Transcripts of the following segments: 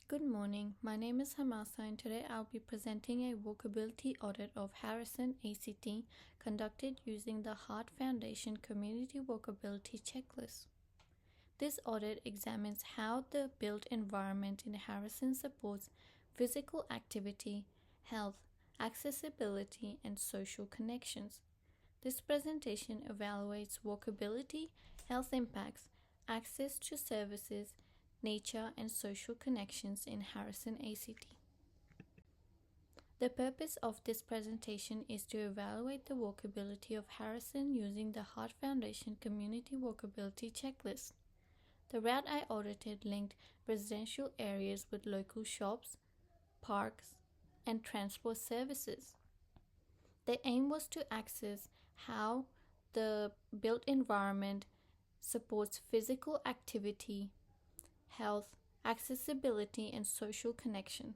Good morning. My name is Hamasa and today I'll be presenting a walkability audit of Harrison, ACT, conducted using the Heart Foundation Community Walkability Checklist. This audit examines how the built environment in Harrison supports physical activity, health, accessibility, and social connections. This presentation evaluates walkability, health impacts, access to services, nature, and social connections in Harrison, ACT. The purpose of this presentation is to evaluate the walkability of Harrison using the Heart Foundation Community Walkability Checklist. The route I audited linked residential areas with local shops, parks, and transport services. The aim was to access how the built environment supports physical activity, health, accessibility, and social connection.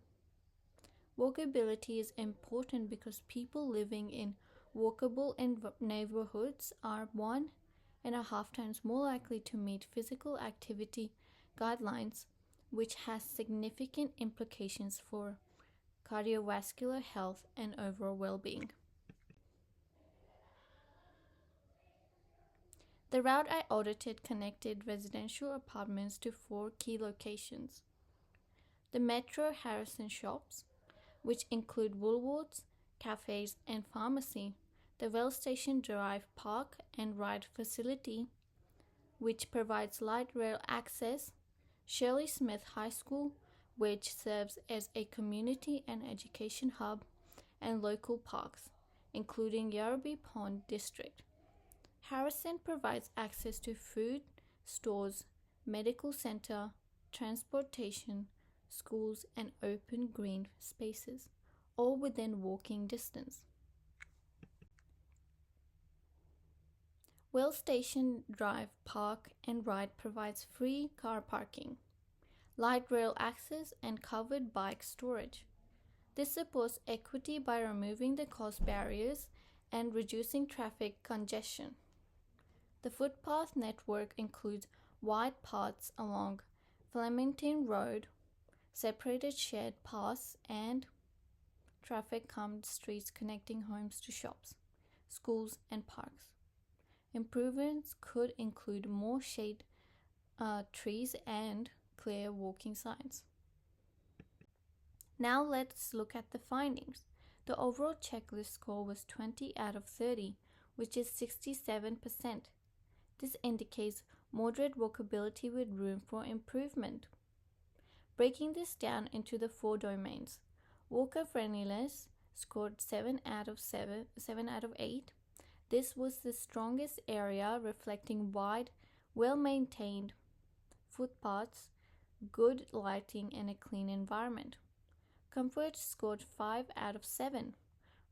Walkability is important because people living in walkable neighborhoods are 1.5 times more likely to meet physical activity guidelines, which has significant implications for cardiovascular health and overall well-being. The route I audited connected residential apartments to 4 key locations. The Metro Harrison shops, which include Woolworths, cafes, and pharmacy. The Well Station Drive Park and Ride facility, which provides light rail access. Shirley Smith High School, which serves as a community and education hub, and local parks, including Yarrabee Pond District. Harrison provides access to food, stores, medical center, transportation, schools, and open green spaces, all within walking distance. Well Station Drive Park and Ride provides free car parking, light rail access, and covered bike storage. This supports equity by removing the cost barriers and reducing traffic congestion. The footpath network includes wide paths along Flemington Road, separated shared paths, and traffic-calmed streets connecting homes to shops, schools, and parks. Improvements could include more shade trees and clear walking signs. Now let's look at the findings. The overall checklist score was 20 out of 30, which is 67%. This indicates moderate walkability with room for improvement. Breaking this down into the 4 domains, walker friendliness scored 7 out of 8. This was the strongest area, reflecting wide, well-maintained footpaths, good lighting, and a clean environment. Comfort scored 5 out of 7.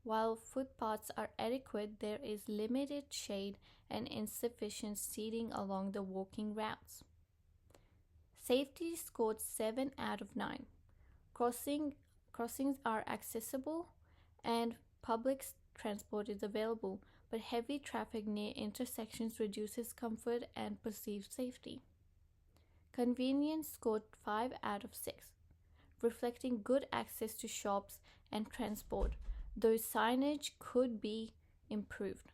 While footpaths are adequate, there is limited shade and insufficient seating along the walking routes. Safety scored 7 out of 9. Crossings are accessible and public transport is available, but heavy traffic near intersections reduces comfort and perceived safety. Convenience scored 5 out of 6, reflecting good access to shops and transport, though signage could be improved.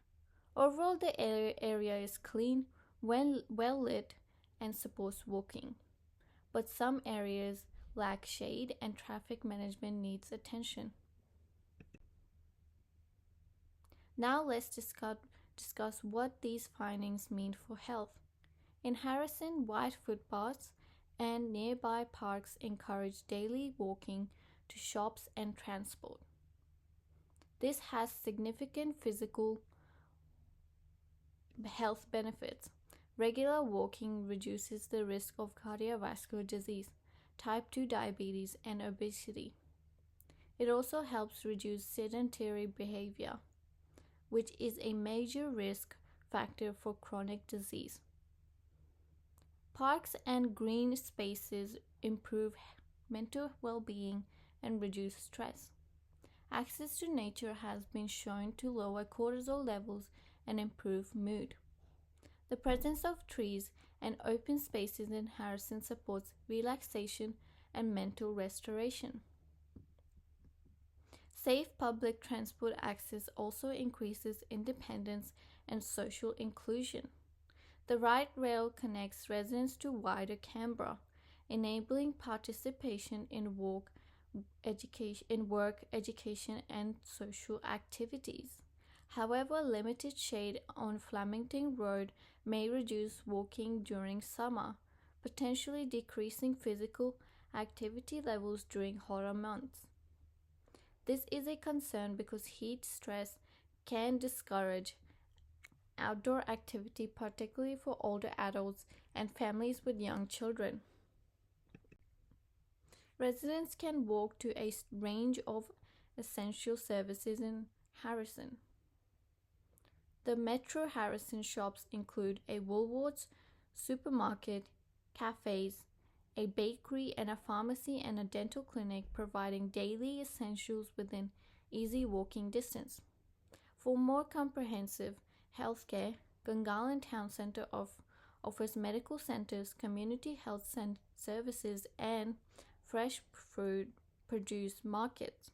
Overall, the area is clean, well lit, and supports walking. But some areas lack shade and traffic management needs attention. Now let's discuss what these findings mean for health. In Harrison, wide footpaths and nearby parks encourage daily walking to shops and transport. This has significant physical health benefits. Regular walking reduces the risk of cardiovascular disease, type 2 diabetes, and obesity. It also helps reduce sedentary behavior, which is a major risk factor for chronic disease. Parks and green spaces improve mental well-being and reduce stress. Access to nature has been shown to lower cortisol levels and improve mood. The presence of trees and open spaces in Harrison supports relaxation and mental restoration. Safe public transport access also increases independence and social inclusion. The light rail connects residents to wider Canberra, enabling participation in work, education, and social activities. However, limited shade on Flemington Road may reduce walking during summer, potentially decreasing physical activity levels during hotter months. This is a concern because heat stress can discourage outdoor activity, particularly for older adults and families with young children. Residents can walk to a range of essential services in Harrison. The Metro Harrison shops include a Woolworths, supermarket, cafes, a bakery, and a pharmacy and a dental clinic, providing daily essentials within easy walking distance. For more comprehensive healthcare, Gungahlin Town Centre offers medical centres, community health services, and fresh fruit produce markets,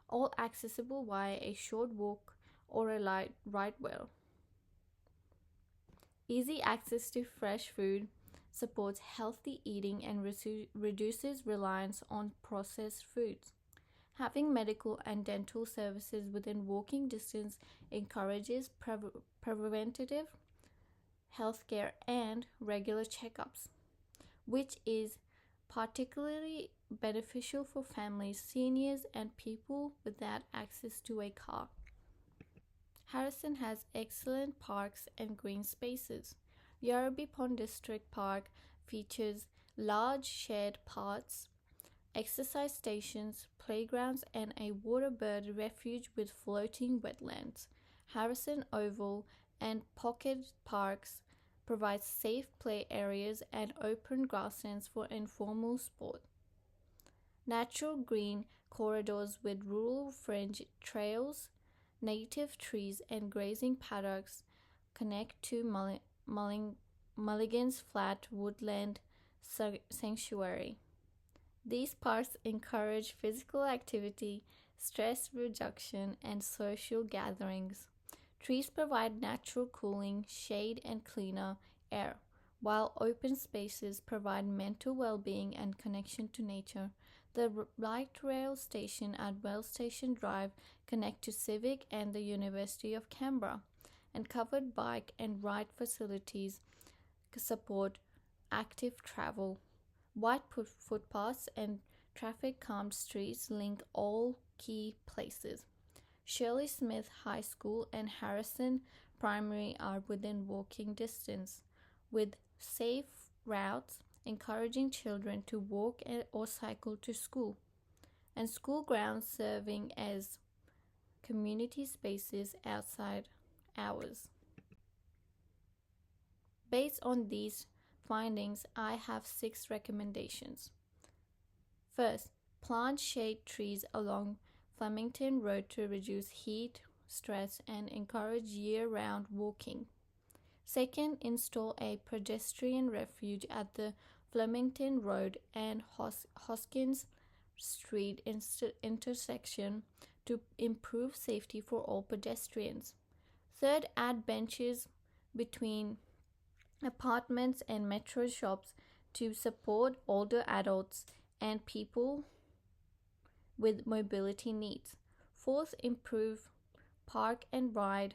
all accessible via a short walk or a light ride rail. Easy access to fresh food supports healthy eating and reduces reliance on processed foods. Having medical and dental services within walking distance encourages preventative healthcare and regular checkups, which is particularly beneficial for families, seniors, and people without access to a car. Harrison has excellent parks and green spaces. Yarrabee Pond District Park features large shared paths, exercise stations, playgrounds, and a waterbird refuge with floating wetlands. Harrison Oval and Pocket Parks provide safe play areas and open grasslands for informal sport. Natural green corridors with rural fringe trails, native trees, and grazing paddocks connect to Mulligan's Flat Woodland Sanctuary. These parks encourage physical activity, stress reduction, and social gatherings. Trees provide natural cooling, shade, and cleaner air, while open spaces provide mental well-being and connection to nature. The light rail station at Wells Station Drive connect to Civic and the University of Canberra, and covered bike and ride facilities support active travel. Wide footpaths and traffic-calmed streets link all key places. Shirley Smith High School and Harrison Primary are within walking distance, with safe routes encouraging children to walk or cycle to school, and school grounds serving as community spaces outside hours. Based on these findings, I have 6 recommendations. First, plant shade trees along Flemington Road to reduce heat, stress, and encourage year-round walking. Second, install a pedestrian refuge at the Flemington Road and Hoskins Street intersection to improve safety for all pedestrians. Third, add benches between apartments and metro shops to support older adults and people with mobility needs. Fourth, improve park and ride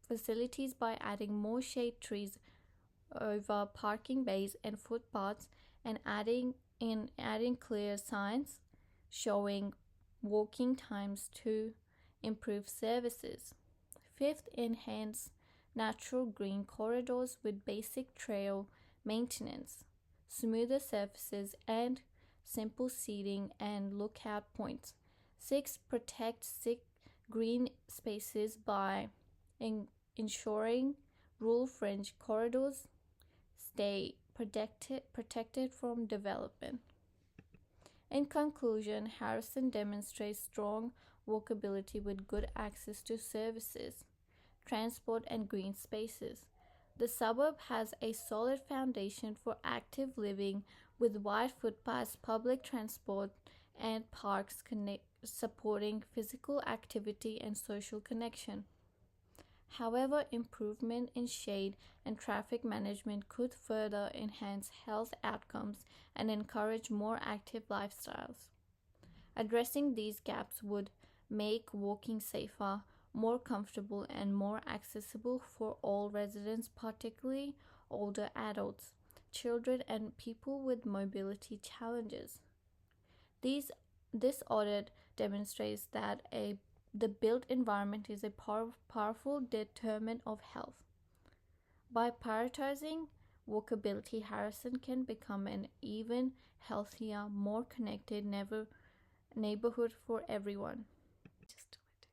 facilities by adding more shade trees over parking bays and footpaths, and adding clear signs showing walking times to improve services. Fifth, enhance natural green corridors with basic trail maintenance, smoother surfaces, and simple seating and lookout points. Six, protect green spaces by ensuring rural fringe corridors stay protected from development. In conclusion, Harrison demonstrates strong walkability with good access to services, transport, and green spaces. The suburb has a solid foundation for active living with wide footpaths, public transport, and parks supporting physical activity and social connection. However, improvement in shade and traffic management could further enhance health outcomes and encourage more active lifestyles. Addressing these gaps would make walking safer, more comfortable, and more accessible for all residents, particularly older adults, children, and people with mobility challenges. These, this audit demonstrates that the built environment is a powerful determinant of health. By prioritizing walkability, Harrison can become an even healthier, more connected neighborhood for everyone. Just do it.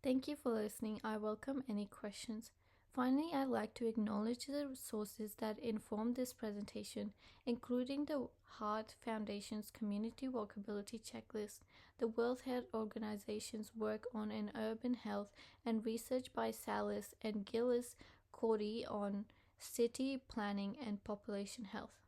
Thank you for listening. I welcome any questions. Finally, I'd like to acknowledge the resources that informed this presentation, including the Heart Foundation's Community Walkability Checklist, the World Health Organization's work on an urban health, and research by Salis and Gillis Cordy on city planning and population health.